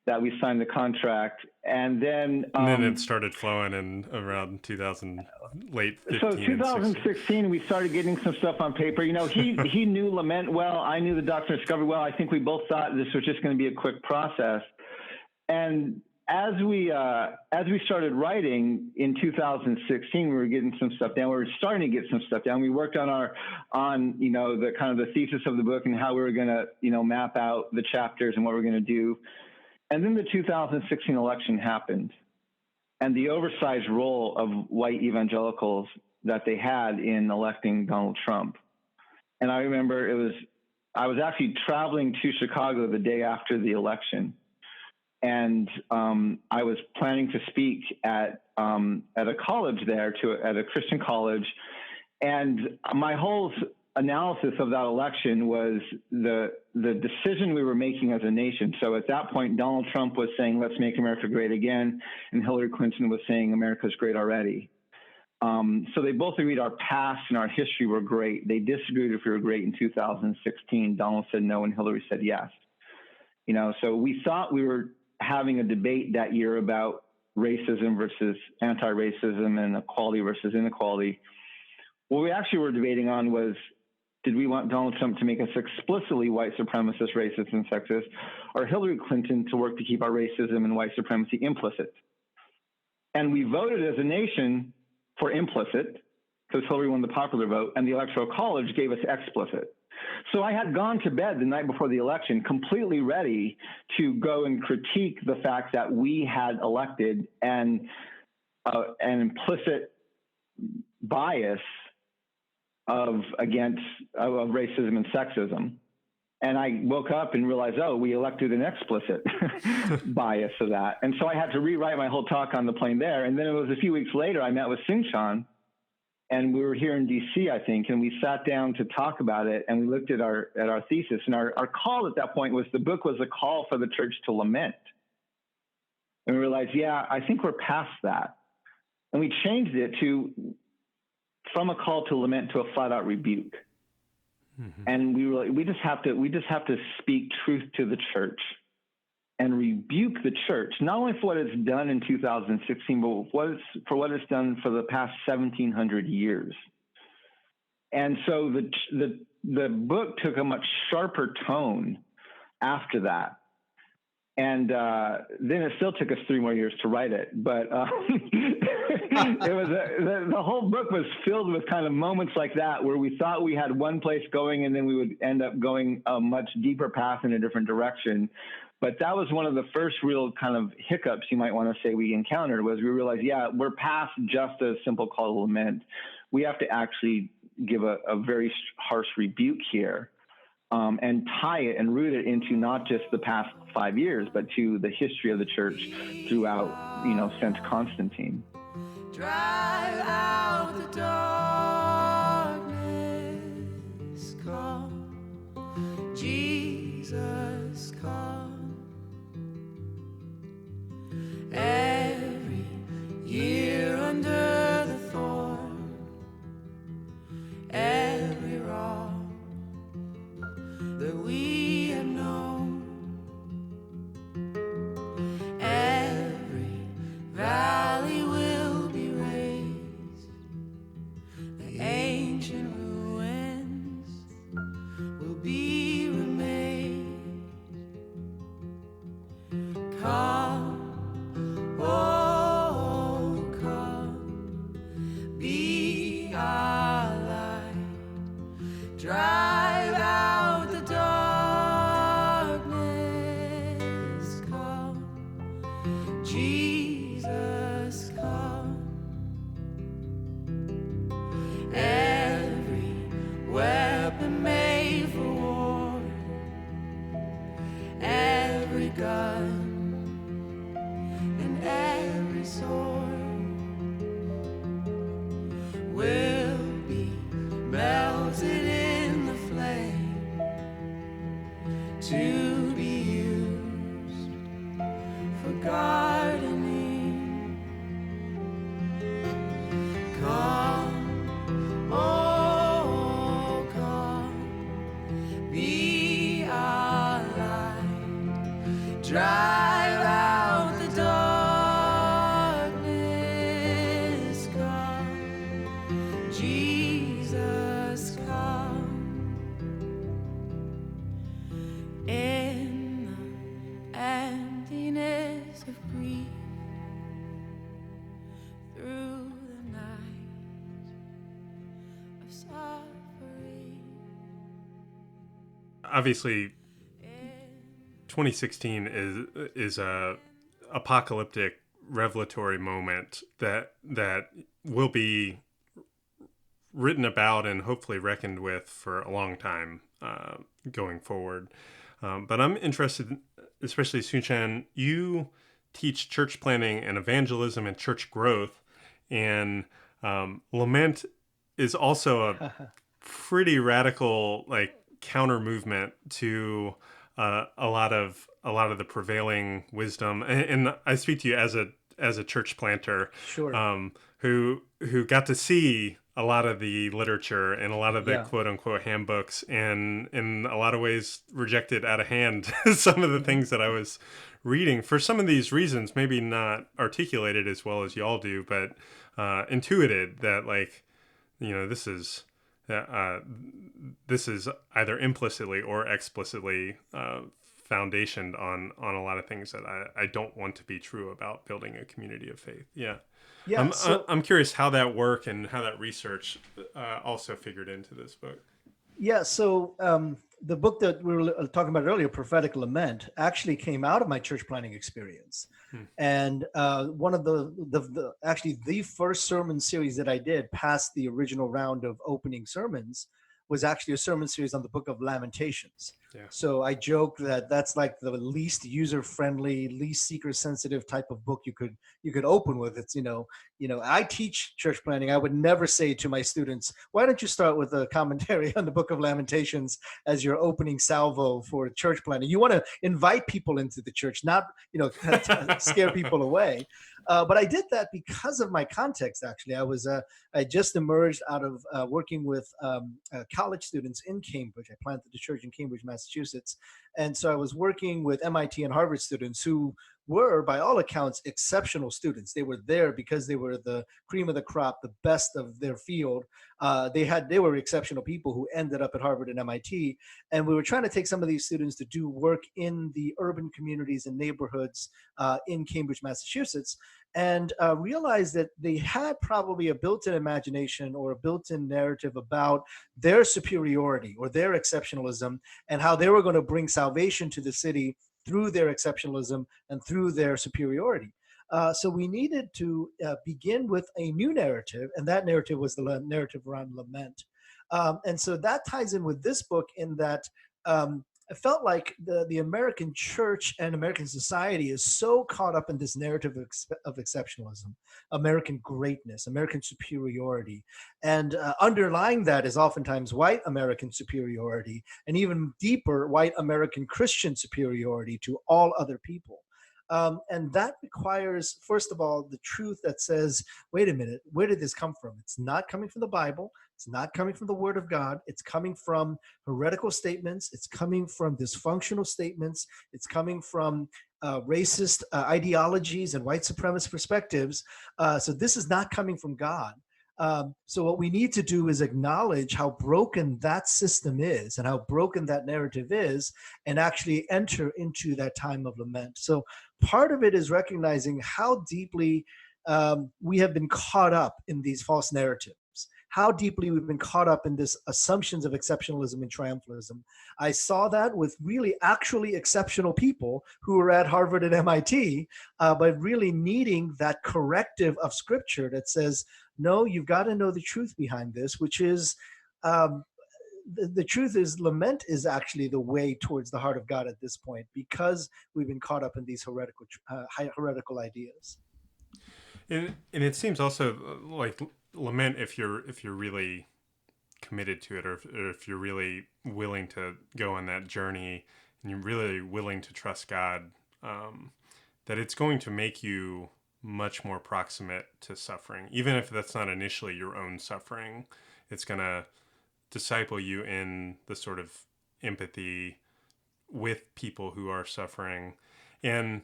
E: that we signed the contract. And then
D: it started flowing in around 2000, late 15
E: so
D: and 16.
E: 2016, we started getting some stuff on paper. You know, he knew lament well. I knew the Doctrine of Discovery well. I think we both thought this was just going to be a quick process. And as we started writing in 2016, we were getting some stuff down. We were starting to get some stuff down. We worked on the kind of the thesis of the book and how we were going to, map out the chapters and what we're going to do. And then the 2016 election happened, and the oversized role of white evangelicals that they had in electing Donald Trump. And I remember I was actually traveling to Chicago the day after the election. And I was planning to speak at a college there, at a Christian college. And my whole analysis of that election was the decision we were making as a nation. So at that point, Donald Trump was saying, "Let's make America great again," and Hillary Clinton was saying, "America's great already." So they both agreed our past and our history were great. They disagreed if we were great in 2016. Donald said no, and Hillary said yes. So we thought we were having a debate that year about racism versus anti-racism and equality versus inequality. What we actually were debating on was, did we want Donald Trump to make us explicitly white supremacist, racist, and sexist, or Hillary Clinton to work to keep our racism and white supremacy implicit? And we voted as a nation for implicit, because Hillary won the popular vote, and the Electoral College gave us explicit. So I had gone to bed the night before the election completely ready to go and critique the fact that we had elected an implicit bias of racism and sexism. And I woke up and realized, we elected an explicit bias of that. And so I had to rewrite my whole talk on the plane there. And then it was a few weeks later, I met with Soong-Chan, and we were here in DC, I think, and we sat down to talk about it, and we looked at our thesis. And our call at that point was, the book was a call for the church to lament. And we realized, I think we're past that. And we changed it from a call to lament to a flat out rebuke. Mm-hmm. And we just have to speak truth to the church and rebuke the church, not only for what it's done in 2016, but for what it's done for the past 1,700 years. And so the book took a much sharper tone after that. And then it still took us 3 more years to write it, but it was the whole book was filled with kind of moments like that, where we thought we had one place going, and then we would end up going a much deeper path in a different direction. But that was one of the first real kind of hiccups, you might want to say, we encountered, was we realized, we're past just a simple call to lament. We have to actually give a very harsh rebuke here. And tie it and root it into not just the past 5 years, but to the history of the church throughout, since Constantine.
B: Drive out the darkness, come, Jesus, come. Every year under the thorn, every wrong that we have known, every valley will be raised,
D: obviously 2016 is a apocalyptic revelatory moment that will be written about and hopefully reckoned with for a long time going forward. But I'm interested, especially Soong-Chan, you teach church planning and evangelism and church growth, and lament is also a pretty radical counter movement to a lot of the prevailing wisdom. And I speak to you as a church planter,
F: Sure.
D: who got to see a lot of the literature and a lot of the
F: Yeah.
D: quote unquote handbooks, and in a lot of ways rejected out of hand some of the things that I was reading for some of these reasons, maybe not articulated as well as y'all do, but intuited that this is either implicitly or explicitly foundationed on a lot of things that I don't want to be true about building a community of faith. Yeah.
F: Yeah.
D: I'm curious how that work and how that research also figured into this book.
F: Yeah, so the book that we were talking about earlier, Prophetic Lament, actually came out of my church planning experience. And one of the actually the first sermon series that I did past the original round of opening sermons was actually a sermon series on the book of Lamentations.
D: Yeah.
F: So I joke that that's like the least user-friendly, least seeker-sensitive type of book you could open with. It's I teach church planning. I would never say to my students, why don't you start with a commentary on the book of Lamentations as your opening salvo for church planning? You want to invite people into the church, not scare people away. But I did that because of my context. Actually, I just emerged out of working with college students in Cambridge. I planted the church in Cambridge, Massachusetts, and so I was working with MIT and Harvard students who were, by all accounts, exceptional students. They were there because they were the cream of the crop, the best of their field. They were exceptional people who ended up at Harvard and MIT. And we were trying to take some of these students to do work in the urban communities and neighborhoods in Cambridge, Massachusetts, and realized that they had probably a built-in imagination or a built-in narrative about their superiority or their exceptionalism and how they were going to bring salvation to the city through their exceptionalism and through their superiority. So we needed to begin with a new narrative, and that narrative was the narrative around lament. And so that ties in with this book in that I felt like the American church and American society is so caught up in this narrative of exceptionalism, American greatness, American superiority. And underlying that is oftentimes white American superiority, and even deeper, white American Christian superiority to all other people. And that requires, first of all, the truth that says, wait a minute, where did this come from? It's not coming from the Bible. It's not coming from the Word of God. It's coming from heretical statements. It's coming from dysfunctional statements. It's coming from racist ideologies and white supremacist perspectives. So this is not coming from God. So what we need to do is acknowledge how broken that system is and how broken that narrative is, and actually enter into that time of lament. So part of it is recognizing how deeply we have been caught up in these false narratives, how deeply we've been caught up in this assumptions of exceptionalism and triumphalism. I saw that with really actually exceptional people who were at Harvard and MIT, but really needing that corrective of scripture that says, no, you've got to know the truth behind this, which is the truth is lament is actually the way towards the heart of God at this point, because we've been caught up in these heretical ideas.
D: And it seems also like lament, if you're really committed to it, or if you're really willing to go on that journey and you're really willing to trust God, that it's going to make you much more proximate to suffering, even if that's not initially your own suffering. It's going to disciple you in the sort of empathy with people who are suffering. And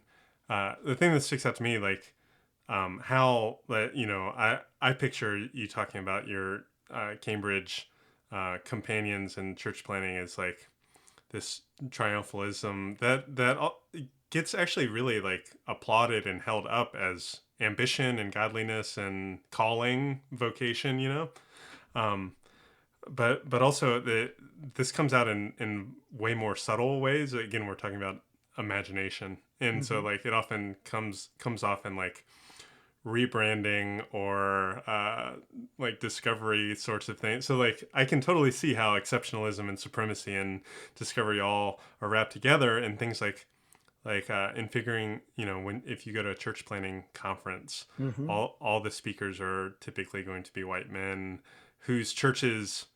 D: the thing that sticks out to me, like how I picture you talking about your Cambridge companions and church planning as like this triumphalism that gets actually really like applauded and held up as ambition and godliness and calling, vocation, but also this comes out in way more subtle ways. Again, we're talking about imagination, and so like it often comes off in like rebranding or like discovery sorts of things. So like I can totally see how exceptionalism and supremacy and discovery all are wrapped together, and things like in figuring, when if you go to a church planning conference, all the speakers are typically going to be white men whose churches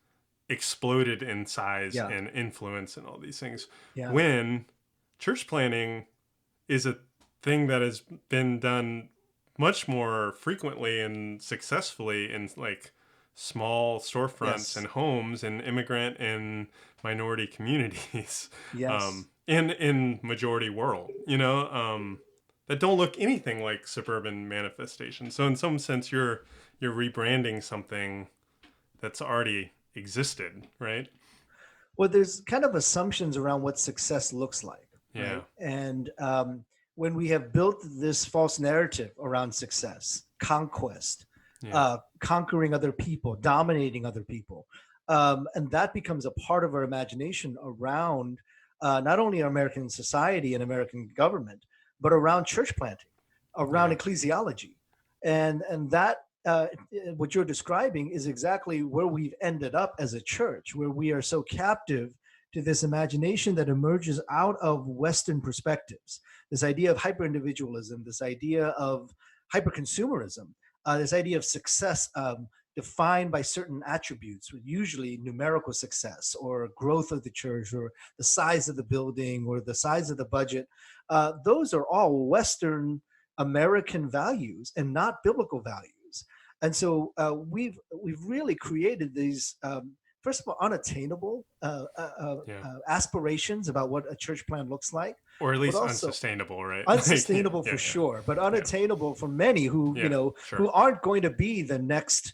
D: exploded in size
F: Yeah.
D: and influence and all these things.
F: Yeah.
D: When church planning is a thing that has been done much more frequently and successfully in like small storefronts
F: Yes.
D: and homes and immigrant and minority communities,
F: Yes.
D: and in majority world, that don't look anything like suburban manifestations. So in some sense, you're rebranding something that's already existed, right?
F: Well, there's kind of assumptions around what success looks like,
D: Yeah.
F: right? And when we have built this false narrative around success, conquest, conquering other people, dominating other people, and that becomes a part of our imagination around not only American society and American government, but around church planting, around ecclesiology, and that what you're describing is exactly where we've ended up as a church, where we are so captive to this imagination that emerges out of Western perspectives, this idea of hyper-individualism, this idea of hyper-consumerism, this idea of success defined by certain attributes, usually numerical success or growth of the church or the size of the building or the size of the budget. Those are all Western American values and not biblical values. And so we've really created these, first of all, unattainable aspirations about what a church plan looks like,
D: or at least
F: also
D: unsustainable, right?
F: Unsustainable for sure, but unattainable for many who who aren't going to be the next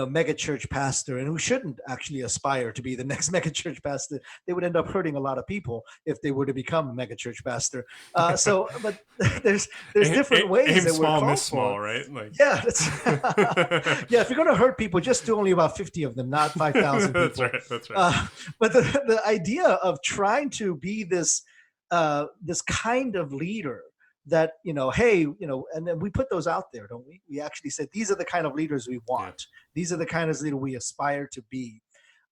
F: mega church pastor, and who shouldn't actually aspire to be the next mega church pastor. They would end up hurting a lot of people if they were to become a mega church pastor. But there's different ways
D: aim
F: that
D: small,
F: we're called
D: miss small,
F: for.
D: Right? Like,
F: yeah, yeah. If you're going to hurt people, just do only about 50 of them, not 5,000 people.
D: That's right.
F: But the idea of trying to be this this kind of leader that hey, and then we put those out there, don't we? We actually said these are the kind of leaders we want. These are the kind of leader we aspire to be.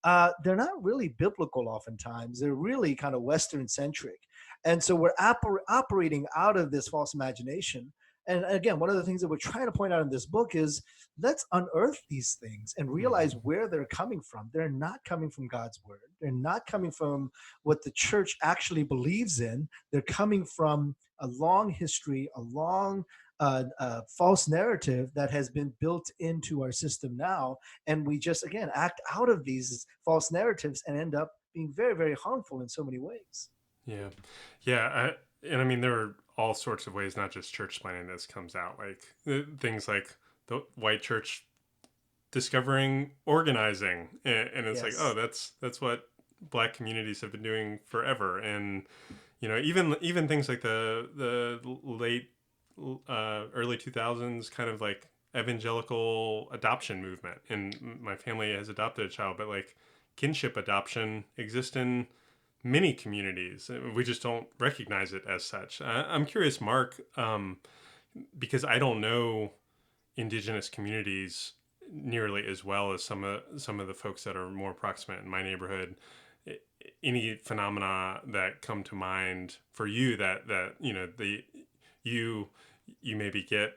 F: They're not really biblical oftentimes. They're really kind of Western centric. And so we're operating out of this false imagination. And again, one of the things that we're trying to point out in this book is let's unearth these things and realize where they're coming from. They're not coming from God's word. They're not coming from what the church actually believes in. They're coming from a long history, a long false narrative that has been built into our system now. And we just, again, act out of these false narratives and end up being very, very harmful in so many ways.
D: Yeah. And I mean, there are all sorts of ways, not just church planning, this comes out, like things like the white church discovering organizing, and it's like, oh, that's what Black communities have been doing forever. And even things like the late early 2000s kind of like evangelical adoption movement, and my family has adopted a child, but like kinship adoption exists in many communities. We just don't recognize it as such. I'm curious, Mark, because I don't know indigenous communities nearly as well as some of the folks that are more proximate in my neighborhood. Any phenomena that come to mind for you that you maybe get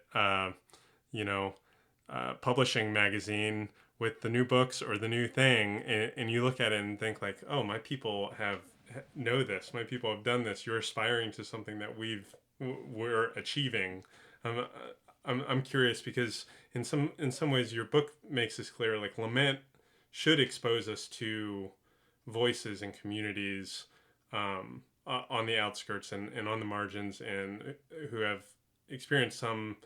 D: publishing magazine with the new books or the new thing, and you look at it and think like, oh, my people know this. My people have done this. You're aspiring to something that we're achieving. I'm curious because in some ways your book makes this clear. Like, lament should expose us to voices and communities on the outskirts and on the margins, and who have experienced some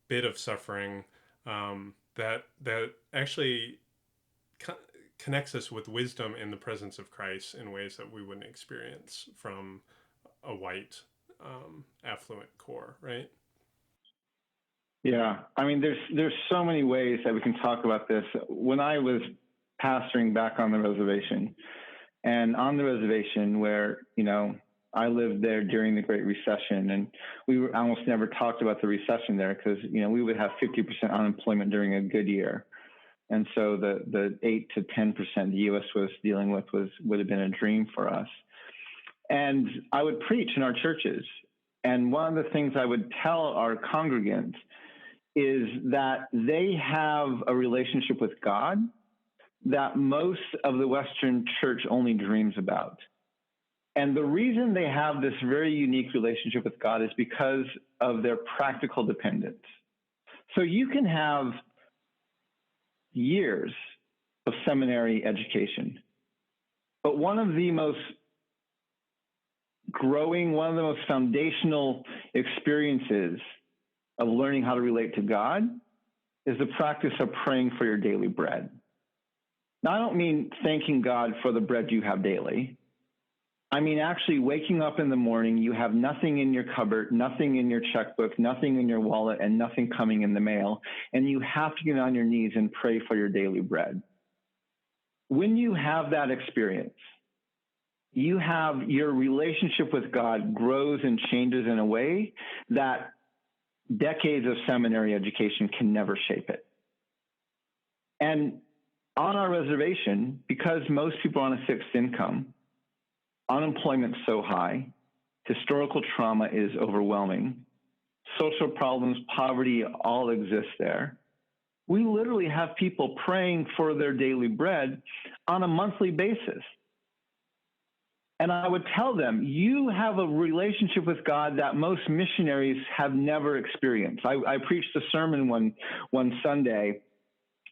D: bit of suffering, that actually connects us with wisdom in the presence of Christ in ways that we wouldn't experience from a white affluent core, right?
E: Yeah, I mean, there's so many ways that we can talk about this. When I was pastoring back on the reservation. And on the reservation where, I lived there during the Great Recession, and we almost never talked about the recession there because, we would have 50% unemployment during a good year. And so the 8 to 10% the U.S. was dealing with would have been a dream for us. And I would preach in our churches. And one of the things I would tell our congregants is that they have a relationship with God that most of the Western church only dreams about. And the reason they have this very unique relationship with God is because of their practical dependence. So you can have years of seminary education, but one of the most foundational experiences of learning how to relate to God is the practice of praying for your daily bread. Now, I don't mean thanking God for the bread you have daily. I mean actually waking up in the morning, you have nothing in your cupboard, nothing in your checkbook, nothing in your wallet, and nothing coming in the mail, and you have to get on your knees and pray for your daily bread. When you have that experience, your relationship with God grows and changes in a way that decades of seminary education can never shape it. And on our reservation, because most people are on a fixed income, unemployment's so high, historical trauma is overwhelming, social problems, poverty all exist there. We literally have people praying for their daily bread on a monthly basis. And I would tell them, you have a relationship with God that most missionaries have never experienced. I preached a sermon one Sunday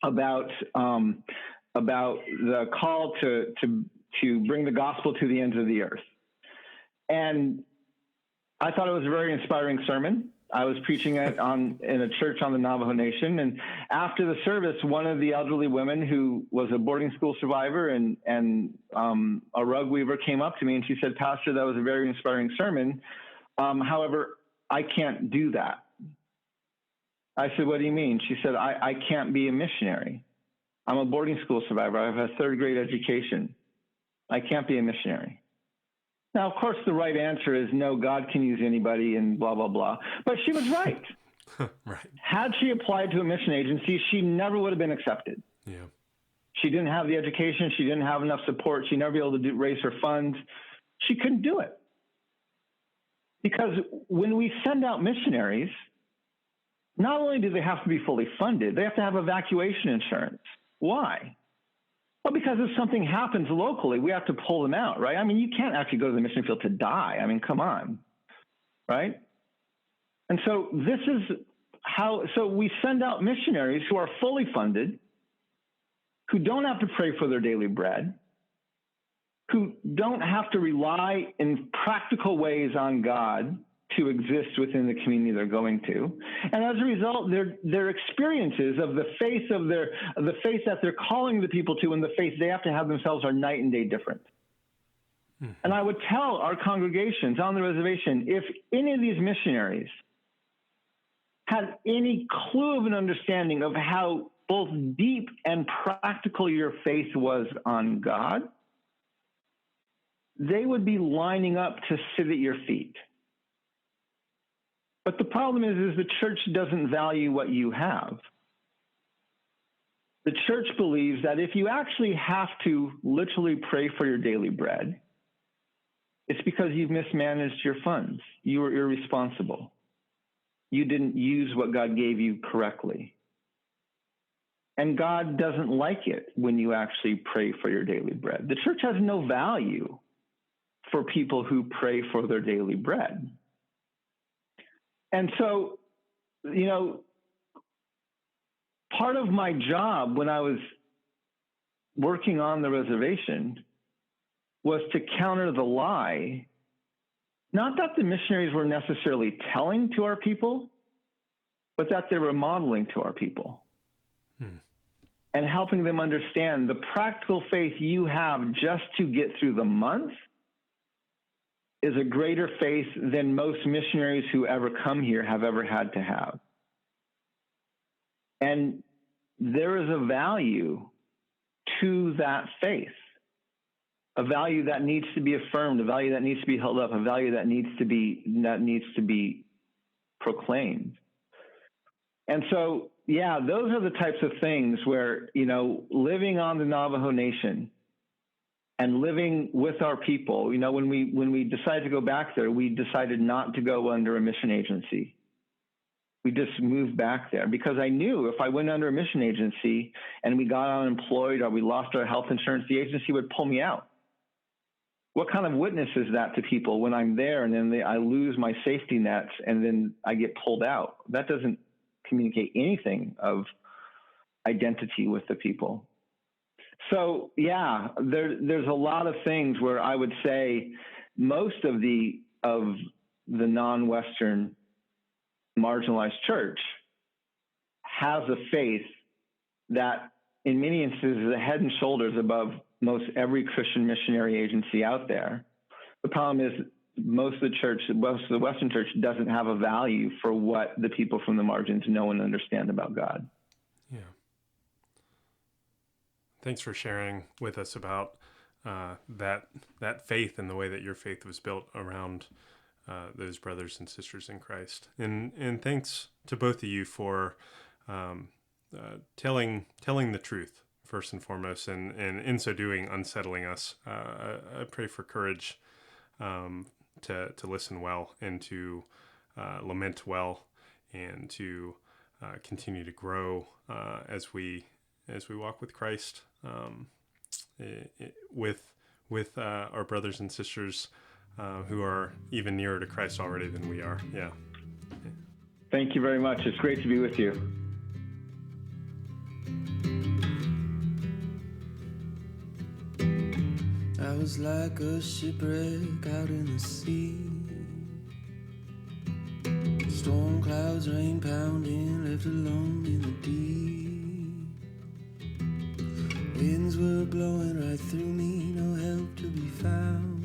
E: about the call to bring the gospel to the ends of the earth. And I thought it was a very inspiring sermon. I was preaching it in a church on the Navajo Nation. And after the service, one of the elderly women who was a boarding school survivor and a rug weaver came up to me and she said, "Pastor, that was a very inspiring sermon. However, I can't do that." I said, "What do you mean?" She said, I can't be a missionary. I'm a boarding school survivor. I have a third grade education. I can't be a missionary. Now, of course, the right answer is no, God can use anybody and blah, blah, blah. But she was right.
G: Right.
E: Had she applied to a mission agency, she never would have been accepted.
G: Yeah.
E: She didn't have the education. She didn't have enough support. She'd never be able to raise her funds. She couldn't do it. Because when we send out missionaries, not only do they have to be fully funded, they have to have evacuation insurance. Why? Well, because if something happens locally, we have to pull them out, right? I mean, you can't actually go to the mission field to die. I mean, come on, right? And so this is so we send out missionaries who are fully funded, who don't have to pray for their daily bread, who don't have to rely in practical ways on God to exist within the community they're going to. And as a result, their experiences of the faith that they're calling the people to and the faith they have to have themselves are night and day different. Mm-hmm. And I would tell our congregations on the reservation, if any of these missionaries had any clue of an understanding of how both deep and practical your faith was on God, they would be lining up to sit at your feet. But the problem is the church doesn't value what you have. The church believes that if you actually have to literally pray for your daily bread, it's because you've mismanaged your funds. You were irresponsible. You didn't use what God gave you correctly. And God doesn't like it when you actually pray for your daily bread. The church has no value for people who pray for their daily bread. And so, part of my job when I was working on the reservation was to counter the lie, not that the missionaries were necessarily telling to our people, but that they were modeling to our people and helping them understand the practical faith you have just to get through the month is a greater faith than most missionaries who ever come here have ever had to have. And there is a value to that faith, a value that needs to be affirmed, a value that needs to be held up, a value that needs to be proclaimed. And so, yeah, those are the types of things where, living on the Navajo Nation and living with our people, when we decided to go back there, we decided not to go under a mission agency. We just moved back there because I knew if I went under a mission agency and we got unemployed or we lost our health insurance, the agency would pull me out. What kind of witness is that to people when I'm there and then I lose my safety nets and then I get pulled out? That doesn't communicate anything of identity with the people. So yeah, there's a lot of things where I would say most of the non-Western marginalized church has a faith that in many instances is a head and shoulders above most every Christian missionary agency out there. The problem is most of the Western church doesn't have a value for what the people from the margins know and understand about God.
D: Yeah. Thanks for sharing with us about that faith and the way that your faith was built around those brothers and sisters in Christ. And thanks to both of you for telling the truth first and foremost, and in so doing, unsettling us. I pray for courage to listen well and to lament well and to continue to grow as we walk with Christ, with our brothers and sisters who are even nearer to Christ already than we are. Yeah.
E: Thank you very much. It's great to be with you.
B: I was like a shipwreck out in the sea. Storm clouds, rain pounding, left alone in the deep. Winds were blowing right through me, no help to be found.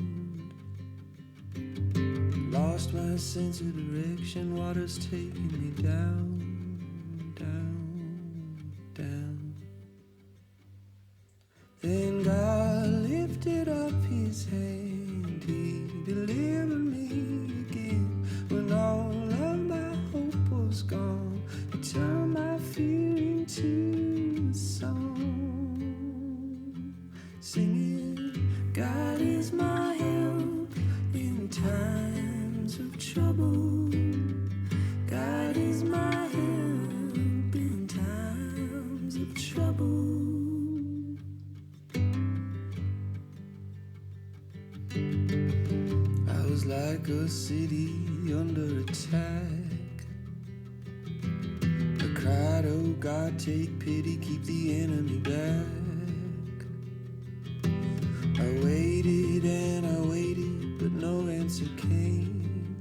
B: Lost my sense of direction, water's taking me down, down, down. Then God lifted up his hand, he delivered me again. When all of my hope was gone, he turned my fear into a song. Singing, God is my help in times of trouble. God is my help in times of trouble. I was like a city under attack. I cried, oh God, take pity, keep the enemy back. I waited and I waited, but no answer came.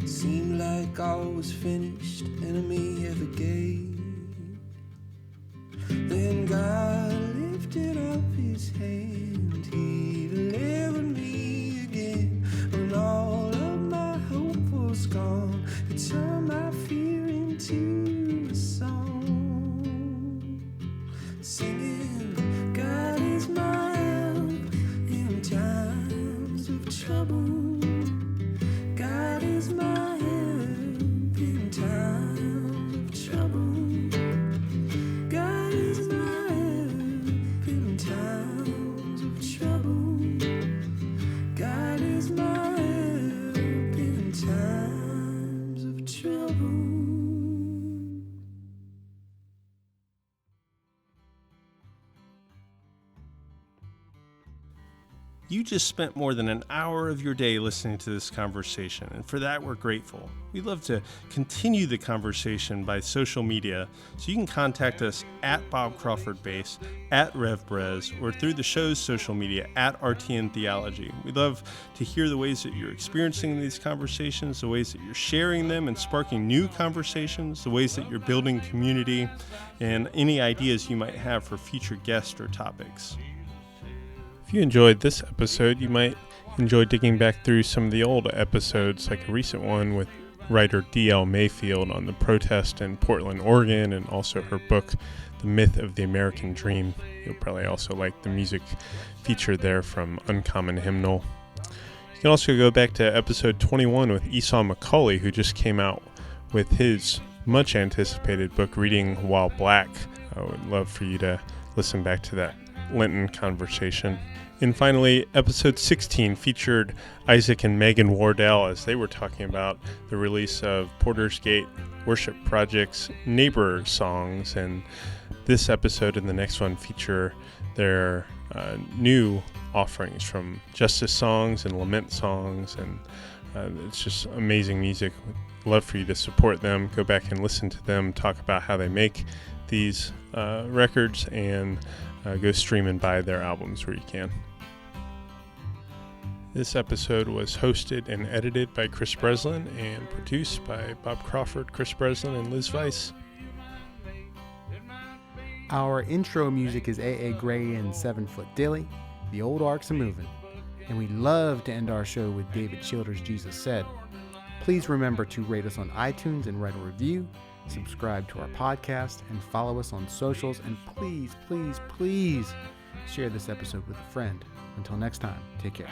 B: It seemed like all was finished, enemy at the gate. Then God lifted up his hand, he delivered me again. When all of my hope was gone, he turned my fear into a song. Singing, God is my help in times of trouble. God is my help in times of trouble. God is my help in times of trouble. God is my help in times of trouble.
D: You just spent more than an hour of your day listening to this conversation, and for that we're grateful. We'd love to continue the conversation by social media, so you can contact us at Bob Crawford Base, at RevBrez, or through the show's social media at RTN Theology. We'd love to hear the ways that you're experiencing these conversations, the ways that you're sharing them and sparking new conversations, the ways that you're building community, and any ideas you might have for future guests or topics. If you enjoyed this episode, you might enjoy digging back through some of the old episodes, like a recent one with writer D.L. Mayfield on the protest in Portland, Oregon, and also her book, The Myth of the American Dream. You'll probably also like the music featured there from Uncommon Hymnal. You can also go back to episode 21 with Esau McCauley, who just came out with his much anticipated book, Reading While Black. I would love for you to listen back to that Lenten conversation. And finally, episode 16 featured Isaac and Megan Wardell as they were talking about the release of Porter's Gate Worship Project's Neighbor songs. And this episode and the next one feature their new offerings from Justice songs and Lament songs. And it's just amazing music. Love for you to support them. Go back and listen to them talk about how they make these records, and go stream and buy their albums where you can. This episode was hosted and edited by Chris Breslin and produced by Bob Crawford, Chris Breslin, and Liz Weiss.
C: Our intro music is A.A. Gray and 7 Foot Dilly. The old arcs are moving. And we love to end our show with David Childers' Jesus Said. Please remember to rate us on iTunes and write a review, subscribe to our podcast, and follow us on socials. And please, please, please share this episode with a friend. Until next time, take care.